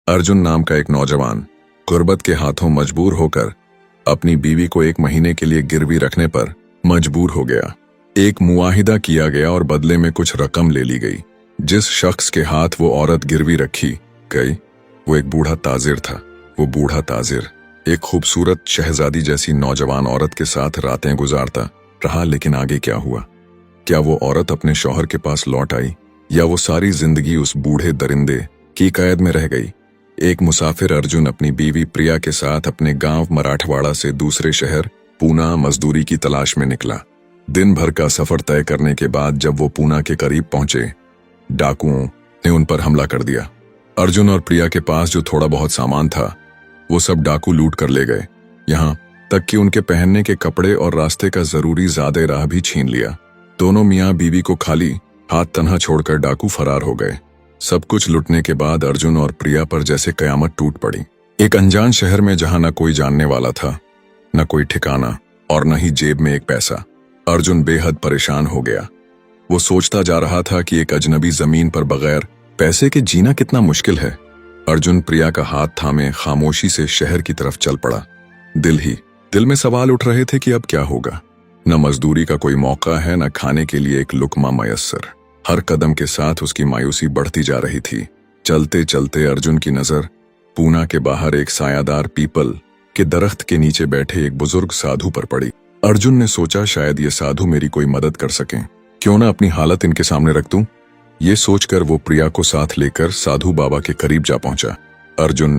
अर्जुन नाम का एक नौजवान गुर्बत के हाथों मजबूर होकर अपनी बीवी को 1 महीने के लिए गिरवी रखने पर मजबूर हो गया। एक मुआहिदा किया गया और बदले में कुछ रकम ले ली गई। जिस शख्स के हाथ वो औरत गिरवी रखी गई वो एक बूढ़ा ताजिर था। वो बूढ़ा ताजिर एक खूबसूरत शहजादी जैसी नौजवान औरत के साथ रातें गुजारता रहा, लेकिन आगे क्या हुआ? क्या वो औरत अपने शौहर के पास लौट आई या वो सारी जिंदगी उस बूढ़े दरिंदे की कैद में रह गई? एक मुसाफिर अर्जुन अपनी बीवी प्रिया के साथ अपने गांव मराठवाड़ा से दूसरे शहर पूना मजदूरी की तलाश में निकला। दिन भर का सफर तय करने के बाद जब वो पूना के करीब पहुंचे, डाकुओं ने उन पर हमला कर दिया। अर्जुन और प्रिया के पास जो थोड़ा बहुत सामान था वो सब डाकू लूट कर ले गए। यहां तक कि उनके पहनने के कपड़े और रास्ते का जरूरी ज़्यादा राह भी छीन लिया। दोनों मियाँ बीवी को खाली हाथ तन्हा छोड़कर डाकू फरार हो गए। सब कुछ लुटने के बाद अर्जुन और प्रिया पर जैसे कयामत टूट पड़ी। एक अनजान शहर में जहां न कोई जानने वाला था, न कोई ठिकाना और न ही जेब में एक पैसा। अर्जुन बेहद परेशान हो गया। वो सोचता जा रहा था कि एक अजनबी जमीन पर बगैर पैसे के जीना कितना मुश्किल है। अर्जुन प्रिया का हाथ थामे खामोशी से शहर की तरफ चल पड़ा। दिल में सवाल उठ रहे थे कि अब क्या होगा। न मजदूरी का कोई मौका है, न खाने के लिए एक लुकमा मयस्सर। हर कदम के साथ उसकी मायूसी बढ़ती जा रही थी। चलते चलते अर्जुन की नजर पूना के बाहर एक सायादार पीपल के दरख्त के नीचे बैठे एक बुजुर्ग साधु पर पड़ी। अर्जुन ने सोचा शायद ये साधु मेरी कोई मदद कर सकें। क्यों ना अपनी हालत इनके सामने रख दूं। ये सोचकर वो प्रिया को साथ लेकर साधु बाबा के करीब जा पहुंचा। अर्जुन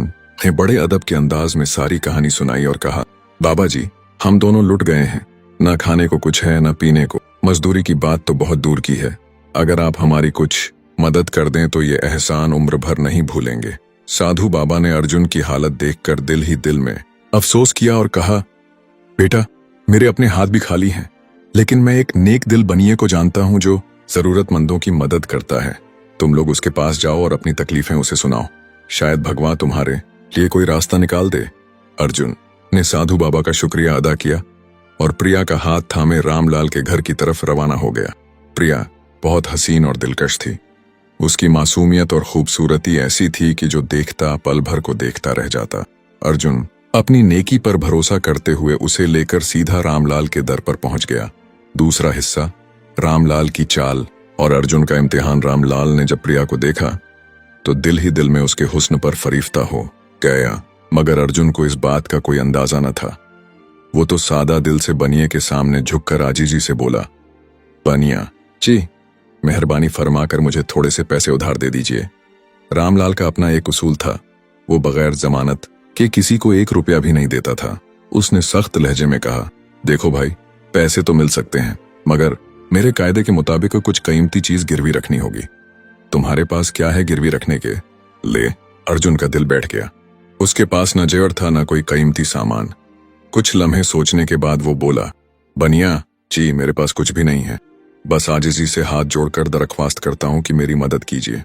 ने बड़े अदब के अंदाज में सारी कहानी सुनाई और कहा, बाबा जी, हम दोनों लुट गए हैं। न खाने को कुछ है, न पीने को। मजदूरी की बात तो बहुत दूर की है। अगर आप हमारी कुछ मदद कर दें तो ये एहसान उम्र भर नहीं भूलेंगे। साधु बाबा ने अर्जुन की हालत देखकर दिल ही दिल में अफसोस किया और कहा, बेटा, मेरे अपने हाथ भी खाली हैं, लेकिन मैं एक नेक दिल बनिए को जानता हूं जो जरूरतमंदों की मदद करता है। तुम लोग उसके पास जाओ और अपनी तकलीफें उसे सुनाओ। शायद भगवान तुम्हारे लिए कोई रास्ता निकाल दे। अर्जुन ने साधु बाबा का शुक्रिया अदा किया और प्रिया का हाथ थामे रामलाल के घर की तरफ रवाना हो गया। प्रिया बहुत हसीन और दिलकश थी। उसकी मासूमियत और खूबसूरती ऐसी थी कि जो देखता पल भर को देखता रह जाता। अर्जुन अपनी नेकी पर भरोसा करते हुए उसे लेकर सीधा रामलाल के दर पर पहुंच गया। दूसरा हिस्सा, रामलाल की चाल और अर्जुन का इम्तिहान। रामलाल ने जब प्रिया को देखा तो दिल ही दिल में उसके हुस्न पर फरीफ्ता हो गया, मगर अर्जुन को इस बात का कोई अंदाजा न था। वो तो सादा दिल से बनिए के सामने झुककर आजीजी से बोला, बनिया जी, मेहरबानी फरमाकर मुझे थोड़े से पैसे उधार दे दीजिए। रामलाल का अपना एक उसूल था, वो बगैर जमानत के किसी को 1 रुपया भी नहीं देता था। उसने सख्त लहजे में कहा, देखो भाई, पैसे तो मिल सकते हैं, मगर मेरे कायदे के मुताबिक कुछ कीमती चीज गिरवी रखनी होगी। तुम्हारे पास क्या है गिरवी रखने के? ले। अर्जुन का दिल बैठ गया। उसके पास न जेवर था, न कोई कीमती सामान। कुछ लम्हे सोचने के बाद वो बोला, बनिया जी, मेरे पास कुछ भी नहीं है। बस आजिजी से हाथ जोड़कर दरख्वास्त करता हूं कि मेरी मदद कीजिए।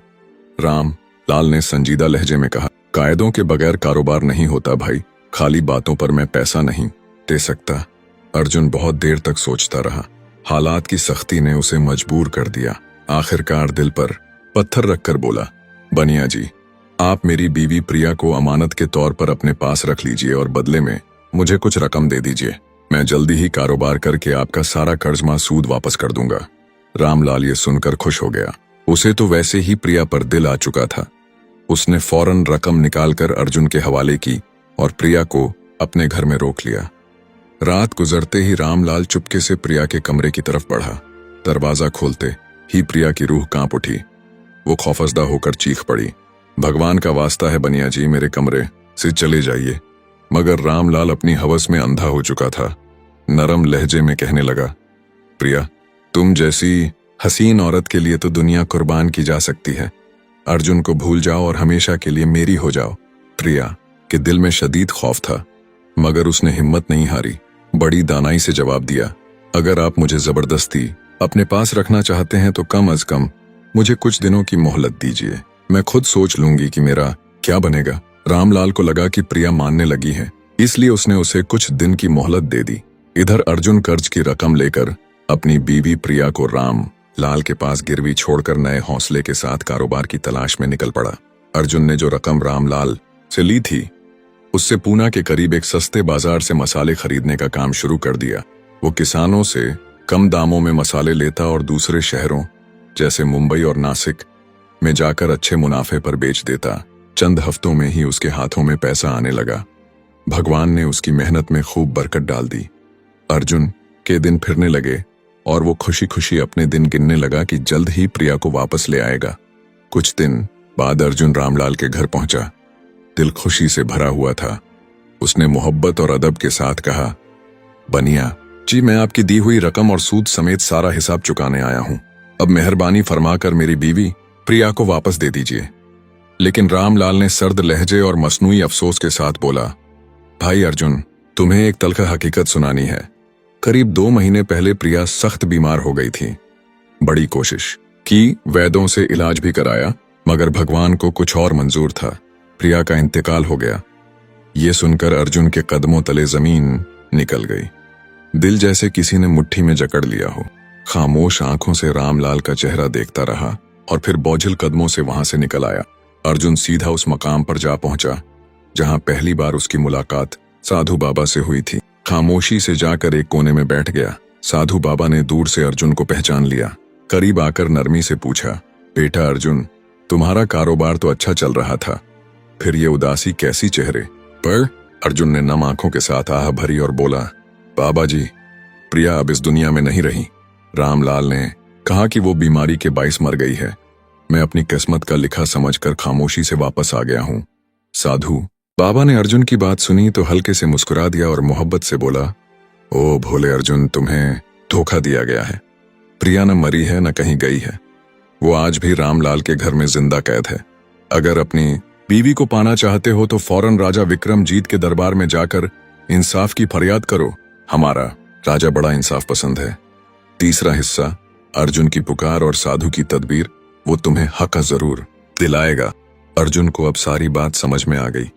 राम लाल ने संजीदा लहजे में कहा, कायदों के बगैर कारोबार नहीं होता भाई। खाली बातों पर मैं पैसा नहीं दे सकता। अर्जुन बहुत देर तक सोचता रहा। हालात की सख्ती ने उसे मजबूर कर दिया। आखिरकार दिल पर पत्थर रखकर बोला, बनिया जी, आप मेरी बीवी प्रिया को अमानत के तौर पर अपने पास रख लीजिए और बदले में मुझे कुछ रकम दे दीजिए। मैं जल्दी ही कारोबार करके आपका सारा कर्ज सूद वापस कर दूंगा। रामलाल ये सुनकर खुश हो गया। उसे तो वैसे ही प्रिया पर दिल आ चुका था। उसने फौरन रकम निकालकर अर्जुन के हवाले की और प्रिया को अपने घर में रोक लिया। रात गुजरते ही रामलाल चुपके से प्रिया के कमरे की तरफ बढ़ा। दरवाजा खोलते ही प्रिया की रूह कांप उठी। वो खौफजदा होकर चीख पड़ी, भगवान का वास्ता है बनिया जी, मेरे कमरे से चले जाइए। मगर रामलाल अपनी हवस में अंधा हो चुका था। नरम लहजे में कहने लगा, प्रिया, तुम जैसी हसीन औरत के लिए तो दुनिया कुर्बान की जा सकती है। अर्जुन को भूल जाओ और हमेशा के लिए मेरी हो जाओ। प्रिया के दिल में शदीद खौफ था, मगर उसने हिम्मत नहीं हारी। बड़ी दानाई से जवाब दिया, अगर आप मुझे जबरदस्ती अपने पास रखना चाहते हैं तो कम अज कम मुझे कुछ दिनों की मोहलत दीजिए। मैं खुद सोच लूंगी कि मेरा क्या बनेगा। रामलाल को लगा कि प्रिया मानने लगी है, इसलिए उसने उसे कुछ दिन की मोहलत दे दी। इधर अर्जुन कर्ज की रकम लेकर अपनी बीवी प्रिया को राम लाल के पास गिरवी छोड़कर नए हौसले के साथ कारोबार की तलाश में निकल पड़ा। अर्जुन ने जो रकम रामलाल से ली थी उससे पूना के करीब एक सस्ते बाजार से मसाले खरीदने का काम शुरू कर दिया। वो किसानों से कम दामों में मसाले लेता और दूसरे शहरों जैसे मुंबई और नासिक में जाकर अच्छे मुनाफे पर बेच देता। चंद हफ्तों में ही उसके हाथों में पैसा आने लगा। भगवान ने उसकी मेहनत में खूब बरकत डाल दी। अर्जुन के दिन फिरने लगे और वो खुशी खुशी अपने दिन गिनने लगा कि जल्द ही प्रिया को वापस ले आएगा। कुछ दिन बाद अर्जुन रामलाल के घर पहुंचा। दिल खुशी से भरा हुआ था। उसने मोहब्बत और अदब के साथ कहा, बनिया जी, मैं आपकी दी हुई रकम और सूद समेत सारा हिसाब चुकाने आया हूं। अब मेहरबानी फरमाकर मेरी बीवी प्रिया को वापस दे दीजिए। लेकिन रामलाल ने सर्द लहजे और मसनूई अफसोस के साथ बोला, भाई अर्जुन, तुम्हें एक तल्ख हकीकत सुनानी है। करीब 2 महीने पहले प्रिया सख्त बीमार हो गई थी। बड़ी कोशिश की, वैद्यों से इलाज भी कराया, मगर भगवान को कुछ और मंजूर था। प्रिया का इंतकाल हो गया। ये सुनकर अर्जुन के कदमों तले जमीन निकल गई। दिल जैसे किसी ने मुट्ठी में जकड़ लिया हो। खामोश आंखों से रामलाल का चेहरा देखता रहा और फिर बोझिल कदमों से वहां से निकल आया। अर्जुन सीधा उस मकाम पर जा पहुंचा जहां पहली बार उसकी मुलाकात साधु बाबा से हुई थी। खामोशी से जाकर एक कोने में बैठ गया। साधु बाबा ने दूर से अर्जुन को पहचान लिया। करीब आकर नरमी से पूछा, बेटा अर्जुन, तुम्हारा कारोबार तो अच्छा चल रहा था, फिर ये उदासी कैसी चेहरे पर? अर्जुन ने नम आंखों के साथ आह भरी और बोला, बाबा जी, प्रिया अब इस दुनिया में नहीं रही। रामलाल ने कहा कि वो बीमारी के बाइस मर गई है। मैं अपनी किस्मत का लिखा समझकर खामोशी से वापस आ गया हूं। साधु बाबा ने अर्जुन की बात सुनी तो हल्के से मुस्कुरा दिया और मोहब्बत से बोला, ओ भोले अर्जुन, तुम्हें धोखा दिया गया है। प्रिया न मरी है न कहीं गई है। वो आज भी रामलाल के घर में जिंदा कैद है। अगर अपनी बीवी को पाना चाहते हो तो फौरन राजा विक्रमजीत के दरबार में जाकर इंसाफ की फरियाद करो। हमारा राजा बड़ा इंसाफ पसंद है। तीसरा हिस्सा, अर्जुन की पुकार और साधु की तदबीर, वो तुम्हें हक जरूर दिलाएगा। अर्जुन को अब सारी बात समझ में आ गई।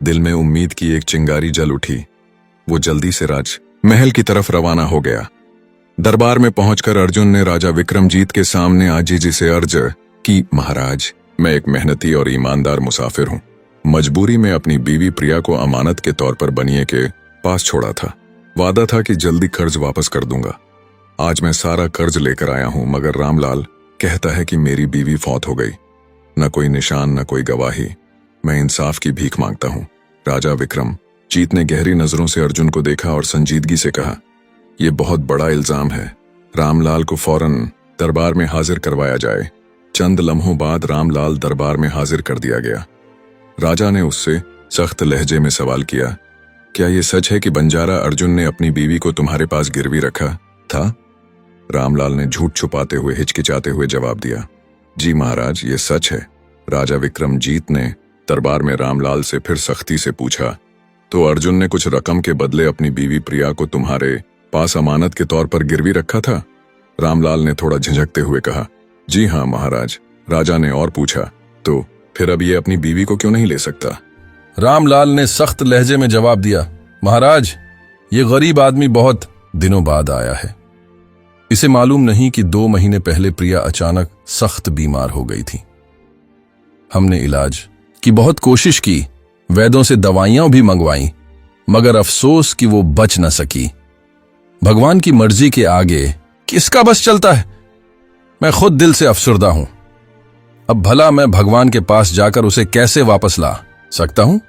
दिल में उम्मीद की एक चिंगारी जल उठी। वो जल्दी से राज महल की तरफ रवाना हो गया। दरबार में पहुंचकर अर्जुन ने राजा विक्रमजीत के सामने आजीजी से अर्ज की, महाराज, मैं एक मेहनती और ईमानदार मुसाफिर हूं। मजबूरी में अपनी बीवी प्रिया को अमानत के तौर पर बनिए के पास छोड़ा था। वादा था कि जल्दी कर्ज वापस कर दूंगा। आज मैं सारा कर्ज लेकर आया हूं, मगर रामलाल कहता है कि मेरी बीवी फौत हो गई। न कोई निशान, न कोई गवाही। मैं इंसाफ की भीख मांगता हूं। राजा विक्रमजीत ने गहरी नजरों से अर्जुन को देखा और संजीदगी से कहा, यह बहुत बड़ा इल्जाम है। रामलाल को फौरन दरबार में हाजिर करवाया जाए। चंद लम्हों बाद रामलाल दरबार में हाजिर कर दिया गया। राजा ने उससे सख्त लहजे में सवाल किया, क्या यह सच है कि बंजारा अर्जुन ने अपनी बीवी को तुम्हारे पास गिरवी रखा था? रामलाल ने झूठ छुपाते हुए हिचकिचाते हुए जवाब दिया, जी महाराज, ये सच है। राजा विक्रमजीत ने दरबार में रामलाल से फिर सख्ती से पूछा, तो अर्जुन ने कुछ रकम के बदले अपनी बीवी प्रिया को तुम्हारे पास अमानत के तौर पर गिरवी रखा था? रामलाल ने थोड़ा झिझकते हुए कहा, जी हाँ महाराज। राजा ने और पूछा, तो फिर अब ये अपनी बीवी को क्यों नहीं ले सकता? रामलाल ने सख्त लहजे में जवाब दिया, महाराज, ये गरीब आदमी बहुत दिनों बाद आया है। इसे मालूम नहीं कि 2 महीने पहले प्रिया अचानक सख्त बीमार हो गई थी। हमने इलाज की बहुत कोशिश की, वैद्यों से दवाइयां भी मंगवाई, मगर अफसोस कि वो बच न सकी। भगवान की मर्जी के आगे किसका बस चलता है? मैं खुद दिल से अफसुर्दा हूं। अब भला मैं भगवान के पास जाकर उसे कैसे वापस ला सकता हूं?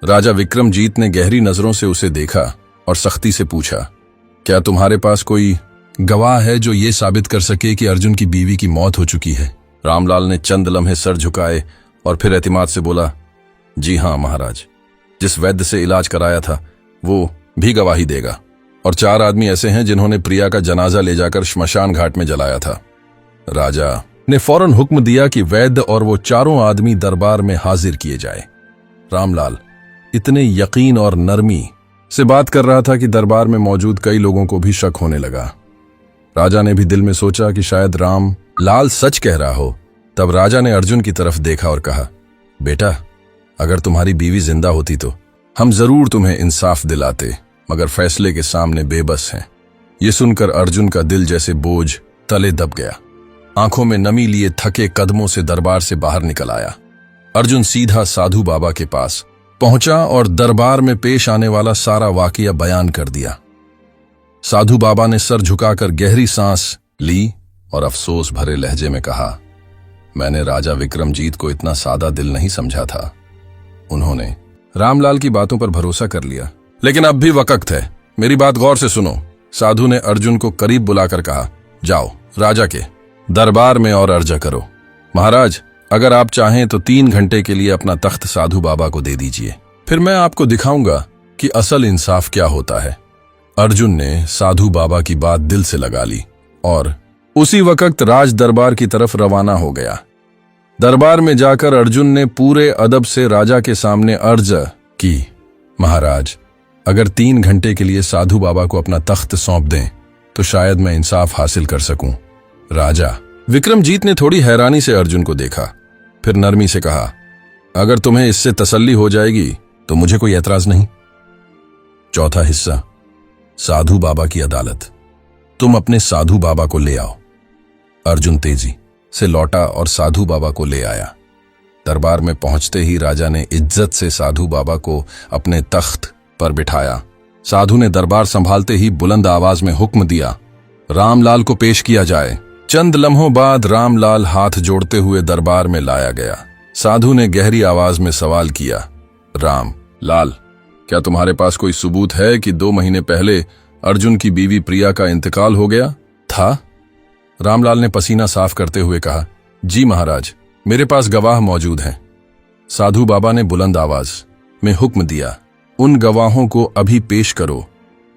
राजा विक्रमजीत ने गहरी नजरों से उसे देखा और सख्ती से पूछा, क्या तुम्हारे पास कोई गवाह है जो ये साबित कर सके कि अर्जुन की बीवी की मौत हो चुकी है? रामलाल ने चंद लम्हे सर झुकाए और फिर एतमाद से बोला, जी हाँ महाराज, जिस वैद्य से इलाज कराया था वो भी गवाही देगा, और 4 आदमी ऐसे हैं जिन्होंने प्रिया का जनाजा ले जाकर श्मशान घाट में जलाया था। राजा ने फौरन हुक्म दिया कि वैद्य और वो 4 आदमी दरबार में हाजिर किए जाए। रामलाल इतने यकीन और नरमी से बात कर रहा था कि दरबार में मौजूद कई लोगों को भी शक होने लगा। राजा ने भी दिल में सोचा कि शायद रामलाल सच कह रहा हो। तब राजा ने अर्जुन की तरफ देखा और कहा, बेटा, अगर तुम्हारी बीवी जिंदा होती तो हम जरूर तुम्हें इंसाफ दिलाते, मगर फैसले के सामने बेबस हैं। ये सुनकर अर्जुन का दिल जैसे बोझ तले दब गया। आंखों में नमी लिए थके कदमों से दरबार से बाहर निकल आया। अर्जुन सीधा साधु बाबा के पास पहुंचा और दरबार में पेश आने वाला सारा वाकया बयान कर दिया। साधु बाबा ने सर झुकाकर गहरी सांस ली और अफसोस भरे लहजे में कहा, मैंने राजा विक्रमजीत को इतना सादा दिल नहीं समझा था। उन्होंने रामलाल की बातों पर भरोसा कर लिया, लेकिन अब भी वक्त है, मेरी बात गौर से सुनो। साधु ने अर्जुन को करीब बुलाकर कहा, जाओ राजा के दरबार में और अर्जा करो। महाराज, अगर आप चाहें तो 3 घंटे के लिए अपना तख्त साधु बाबा को दे दीजिए, फिर मैं आपको दिखाऊंगा कि असल इंसाफ क्या होता है। अर्जुन ने साधु बाबा की बात दिल से लगा ली और उसी वक्त राज दरबार की तरफ रवाना हो गया। दरबार में जाकर अर्जुन ने पूरे अदब से राजा के सामने अर्ज की, महाराज, अगर 3 घंटे के लिए साधु बाबा को अपना तख्त सौंप दें तो शायद मैं इंसाफ हासिल कर सकूं। राजा विक्रमजीत ने थोड़ी हैरानी से अर्जुन को देखा, फिर नरमी से कहा, अगर तुम्हें इससे तसल्ली हो जाएगी तो मुझे कोई एतराज नहीं। चौथा हिस्सा, साधु बाबा की अदालत। तुम अपने साधु बाबा को ले आओ। अर्जुन तेजी से लौटा और साधु बाबा को ले आया। दरबार में पहुंचते ही राजा ने इज्जत से साधु बाबा को अपने तख्त पर बिठाया। साधु ने दरबार संभालते ही बुलंद आवाज में हुक्म दिया, रामलाल को पेश किया जाए। चंद लम्हों बाद रामलाल हाथ जोड़ते हुए दरबार में लाया गया। साधु ने गहरी आवाज में सवाल किया, राम लाल, क्या तुम्हारे पास कोई सबूत है कि 2 महीने पहले अर्जुन की बीवी प्रिया का इंतकाल हो गया था? रामलाल ने पसीना साफ करते हुए कहा, जी महाराज, मेरे पास गवाह मौजूद हैं। साधु बाबा ने बुलंद आवाज में हुक्म दिया, उन गवाहों को अभी पेश करो।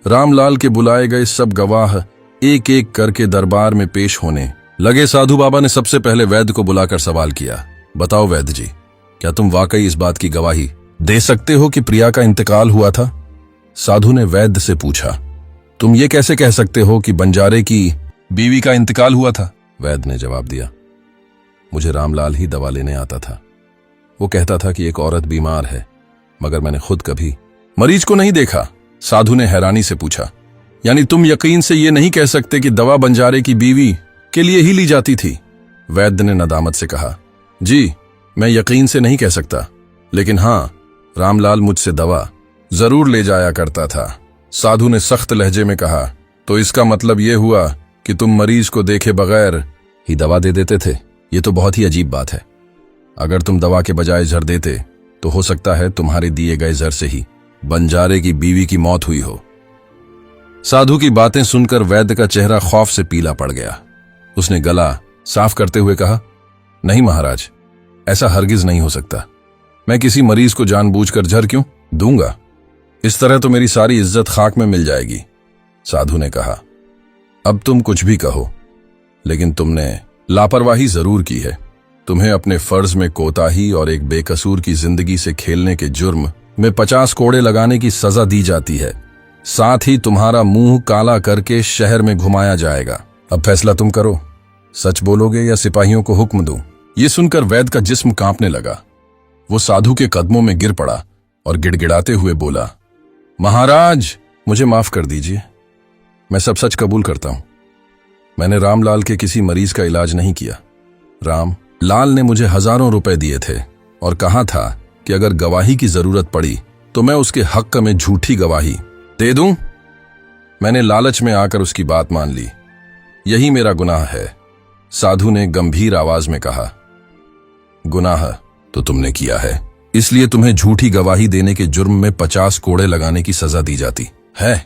रामलाल के बुलाए गए सब गवाह एक एक करके दरबार में पेश होने लगे। साधु बाबा ने सबसे पहले वैद्य को बुलाकर सवाल किया, बताओ वैद्य जी, क्या तुम वाकई इस बात की गवाही दे सकते हो कि प्रिया का इंतकाल हुआ था? साधु ने वैद्य से पूछा, तुम ये कैसे कह सकते हो कि बंजारे की बीवी का इंतकाल हुआ था? वैद्य ने जवाब दिया, मुझे रामलाल ही दवा लेने आता था। वो कहता था कि एक औरत बीमार है, मगर मैंने खुद कभी मरीज को नहीं देखा। साधु ने हैरानी से पूछा, यानी तुम यकीन से ये नहीं कह सकते कि दवा बंजारे की बीवी के लिए ही ली जाती थी? वैद्य ने नदामत से कहा, जी, मैं यकीन से नहीं कह सकता, लेकिन हां, रामलाल मुझसे दवा जरूर ले जाया करता था। साधु ने सख्त लहजे में कहा, तो इसका मतलब यह हुआ कि तुम मरीज को देखे बगैर ही दवा दे देते थे? ये तो बहुत ही अजीब बात है। अगर तुम दवा के बजाय जहर देते तो हो सकता है तुम्हारे दिए गए जहर से ही बंजारे की बीवी की मौत हुई हो। साधु की बातें सुनकर वैद्य का चेहरा खौफ से पीला पड़ गया। उसने गला साफ करते हुए कहा, नहीं महाराज, ऐसा हरगिज नहीं हो सकता। मैं किसी मरीज को जानबूझकर जहर क्यों दूंगा? इस तरह तो मेरी सारी इज्जत खाक में मिल जाएगी। साधु ने कहा, अब तुम कुछ भी कहो, लेकिन तुमने लापरवाही जरूर की है। तुम्हें अपने फर्ज में कोताही और एक बेकसूर की जिंदगी से खेलने के जुर्म में 50 कोड़े लगाने की सजा दी जाती है। साथ ही तुम्हारा मुंह काला करके शहर में घुमाया जाएगा। अब फैसला तुम करो, सच बोलोगे या सिपाहियों को हुक्म दूं? ये सुनकर वैद्य का जिस्म कांपने लगा। वो साधु के कदमों में गिर पड़ा और गिड़गिड़ाते हुए बोला, महाराज, मुझे माफ कर दीजिए, मैं सब सच कबूल करता हूं। मैंने रामलाल के किसी मरीज का इलाज नहीं किया। रामलाल ने मुझे हजारों रुपए दिए थे और कहा था कि अगर गवाही की जरूरत पड़ी तो मैं उसके हक में झूठी गवाही दे दूं। मैंने लालच में आकर उसकी बात मान ली। यही मेरा गुनाह है। साधु ने गंभीर आवाज में कहा, गुनाह तो तुमने किया है, इसलिए तुम्हें झूठी गवाही देने के जुर्म में 50 कोड़े लगाने की सजा दी जाती है।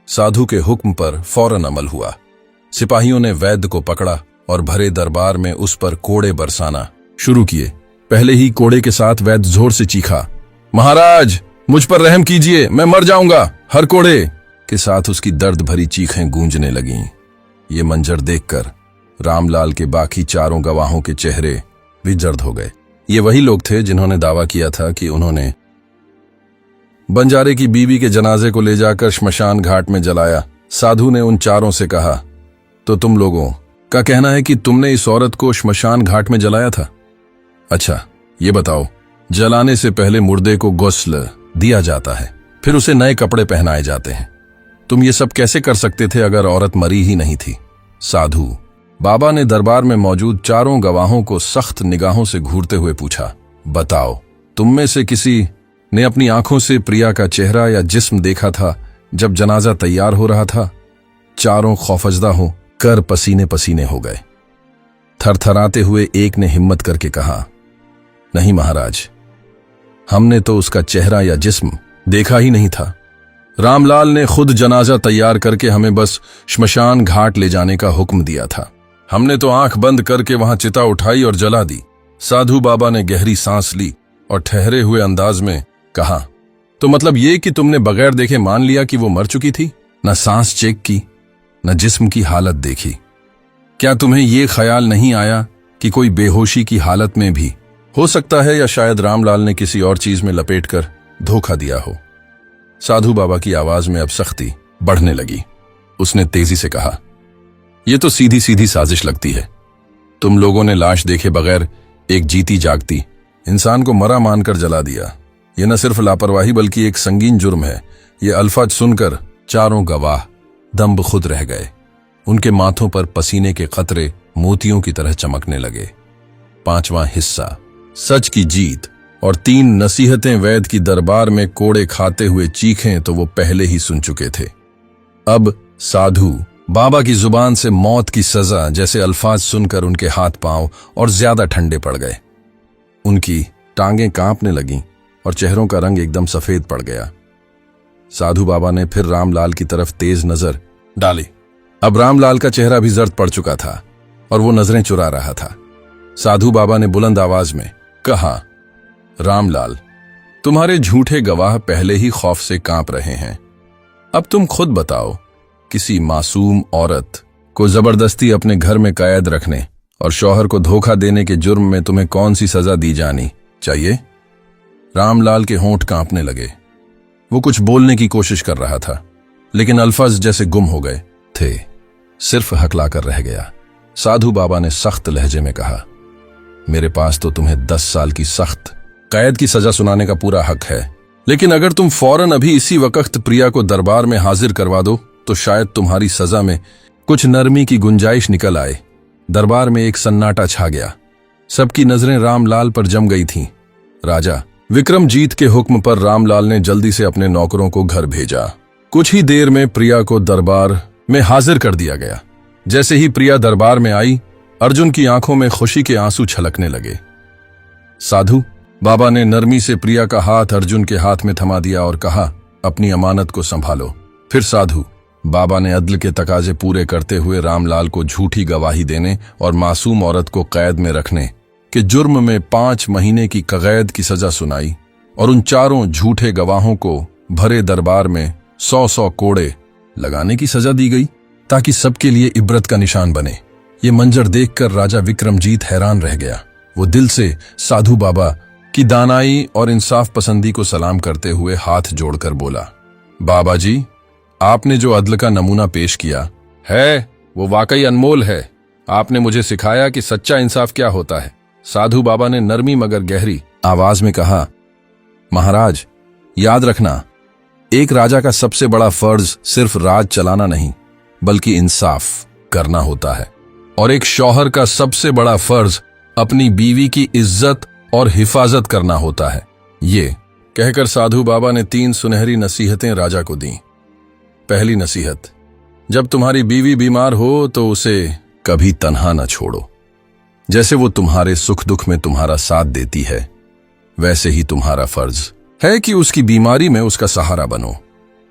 साधु के हुक्म पर फौरन अमल हुआ। सिपाहियों ने वैद्य को पकड़ा और भरे दरबार में उस पर कोड़े बरसाना शुरू किए। पहले ही कोड़े के साथ वैद्य जोर से चीखा, महाराज, मुझ पर रहम कीजिए, मैं मर जाऊंगा। हर कोड़े के साथ उसकी दर्द भरी चीखें गूंजने लगीं। ये मंजर देखकर रामलाल के बाकी चारों गवाहों के चेहरे भी जर्द हो गए। ये वही लोग थे जिन्होंने दावा किया था कि उन्होंने बंजारे की बीवी के जनाजे को ले जाकर श्मशान घाट में जलाया। साधु ने उन चारों से कहा, तो तुम लोगों का कहना है कि तुमने इस औरत को श्मशान घाट में जलाया था? अच्छा, ये बताओ, जलाने से पहले मुर्दे को गुस्ल दिया जाता है, फिर उसे नए कपड़े पहनाए जाते हैं। तुम ये सब कैसे कर सकते थे अगर औरत मरी ही नहीं थी? साधु बाबा ने दरबार में मौजूद चारों गवाहों को सख्त निगाहों से घूरते हुए पूछा, बताओ, तुम में से किसी ने अपनी आंखों से प्रिया का चेहरा या जिस्म देखा था जब जनाजा तैयार हो रहा था? चारों खौफजदा हो कर पसीने पसीने हो गए। थरथराते हुए एक ने हिम्मत करके कहा, नहीं महाराज, हमने तो उसका चेहरा या जिस्म देखा ही नहीं था। रामलाल ने खुद जनाजा तैयार करके हमें बस श्मशान घाट ले जाने का हुक्म दिया था। हमने तो आंख बंद करके वहां चिता उठाई और जला दी। साधु बाबा ने गहरी सांस ली और ठहरे हुए अंदाज में कहा, तो मतलब ये कि तुमने बगैर देखे मान लिया कि वो मर चुकी थी? न सांस चेक की, न जिस्म की हालत देखी। क्या तुम्हें ये ख्याल नहीं आया कि कोई बेहोशी की हालत में भी हो सकता है, या शायद रामलाल ने किसी और चीज में लपेटकर धोखा दिया हो? साधु बाबा की आवाज में अब सख्ती बढ़ने लगी। उसने तेजी से कहा, यह तो सीधी सीधी साजिश लगती है। तुम लोगों ने लाश देखे बगैर एक जीती जागती इंसान को मरा मानकर जला दिया। यह न सिर्फ लापरवाही बल्कि एक संगीन जुर्म है। ये अल्फाज सुनकर चारों गवाह दम खुद रह गए। उनके माथों पर पसीने के कतरे मोतियों की तरह चमकने लगे। 5वां हिस्सा, सच की जीत और 3 नसीहतें वैद की दरबार में कोड़े खाते हुए चीखें तो वो पहले ही सुन चुके थे। अब साधु बाबा की जुबान से मौत की सजा जैसे अल्फाज सुनकर उनके हाथ पांव और ज्यादा ठंडे पड़ गए। उनकी टांगें कांपने लगीं और चेहरों का रंग एकदम सफेद पड़ गया। साधु बाबा ने फिर रामलाल की तरफ तेज नजर डाली। अब रामलाल का चेहरा भी जर्द पड़ चुका था और वो नजरें चुरा रहा था। साधु बाबा ने बुलंद आवाज में कहा, रामलाल, तुम्हारे झूठे गवाह पहले ही खौफ से कांप रहे हैं। अब तुम खुद बताओ, किसी मासूम औरत को जबरदस्ती अपने घर में कैद रखने और शौहर को धोखा देने के जुर्म में तुम्हें कौन सी सजा दी जानी चाहिए? रामलाल के होंठ कांपने लगे। वो कुछ बोलने की कोशिश कर रहा था, लेकिन अल्फाज जैसे गुम हो गए थे, सिर्फ हकलाकर रह गया। साधु बाबा ने सख्त लहजे में कहा, मेरे पास तो तुम्हें 10 साल की सख्त कैद की सजा सुनाने का पूरा हक है, लेकिन अगर तुम फौरन अभी इसी वक्त प्रिया को दरबार में हाजिर करवा दो तो शायद तुम्हारी सजा में कुछ नरमी की गुंजाइश निकल आए। दरबार में एक सन्नाटा छा गया। सबकी नजरें रामलाल पर जम गई थीं। राजा विक्रमजीत के हुक्म पर रामलाल ने जल्दी से अपने नौकरों को घर भेजा। कुछ ही देर में प्रिया को दरबार में हाजिर कर दिया गया। जैसे ही प्रिया दरबार में आई, अर्जुन की आंखों में खुशी के आंसू छलकने लगे। साधु बाबा ने नरमी से प्रिया का हाथ अर्जुन के हाथ में थमा दिया और कहा, अपनी अमानत को संभालो। फिर साधु बाबा ने अदल के तकाजे पूरे करते हुए रामलाल को झूठी गवाही देने और मासूम औरत को कैद में रखने के जुर्म में 5 महीने की कगैद की सजा सुनाई और उन चारों झूठे गवाहों को भरे दरबार में 100-100 कोड़े लगाने की सजा दी गई, ताकि सबके लिए इबरत का निशान बने। ये मंजर देखकर राजा विक्रमजीत हैरान रह गया। वो दिल से साधु बाबा की दानाई और इंसाफ पसंदी को सलाम करते हुए हाथ जोड़कर बोला, बाबा जी, आपने जो अदल का नमूना पेश किया है वो वाकई अनमोल है। आपने मुझे सिखाया कि सच्चा इंसाफ क्या होता है। साधु बाबा ने नरमी मगर गहरी आवाज में कहा, महाराज, याद रखना, एक राजा का सबसे बड़ा फर्ज सिर्फ राज चलाना नहीं बल्कि इंसाफ करना होता है, और एक शौहर का सबसे बड़ा फर्ज अपनी बीवी की इज्जत और हिफाजत करना होता है। ये कहकर साधु बाबा ने 3 सुनहरी नसीहतें राजा को दी। पहली नसीहत, जब तुम्हारी बीवी बीमार हो तो उसे कभी तन्हा न छोड़ो। जैसे वो तुम्हारे सुख दुख में तुम्हारा साथ देती है, वैसे ही तुम्हारा फर्ज है कि उसकी बीमारी में उसका सहारा बनो।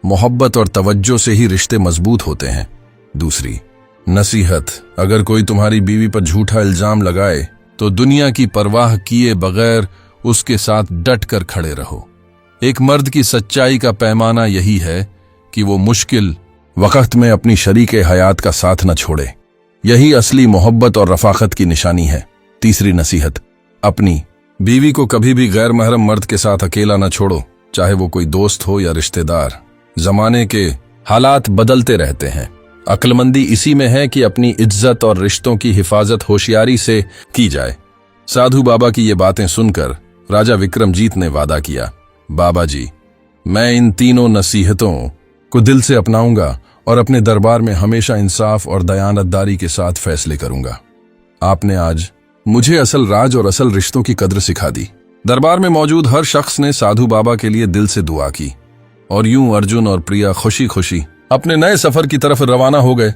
मोहब्बत और तवज्जो से ही रिश्ते मजबूत होते हैं। दूसरी नसीहत, अगर कोई तुम्हारी बीवी पर झूठा इल्जाम लगाए तो दुनिया की परवाह किए बगैर उसके साथ डट कर खड़े रहो। एक मर्द की सच्चाई का पैमाना यही है कि वो मुश्किल वक्त में अपनी शरीके हयात का साथ न छोड़े। यही असली मोहब्बत और रफाकत की निशानी है। तीसरी नसीहत, अपनी बीवी को कभी भी गैर महरम मर्द के साथ अकेला न छोड़ो, चाहे वो कोई दोस्त हो या रिश्तेदार। जमाने के हालात बदलते रहते हैं। अक्लमंदी इसी में है कि अपनी इज्जत और रिश्तों की हिफाजत होशियारी से की जाए। साधु बाबा की ये बातें सुनकर राजा विक्रमजीत ने वादा किया, बाबा जी, मैं इन तीनों नसीहतों को दिल से अपनाऊंगा और अपने दरबार में हमेशा इंसाफ और दयानतदारी के साथ फैसले करूंगा। आपने आज मुझे असल राज और असल रिश्तों की कद्र सिखा दी। दरबार में मौजूद हर शख्स ने साधु बाबा के लिए दिल से दुआ की और यूं अर्जुन और प्रिया खुशी खुशी अपने नए सफर की तरफ रवाना हो गए।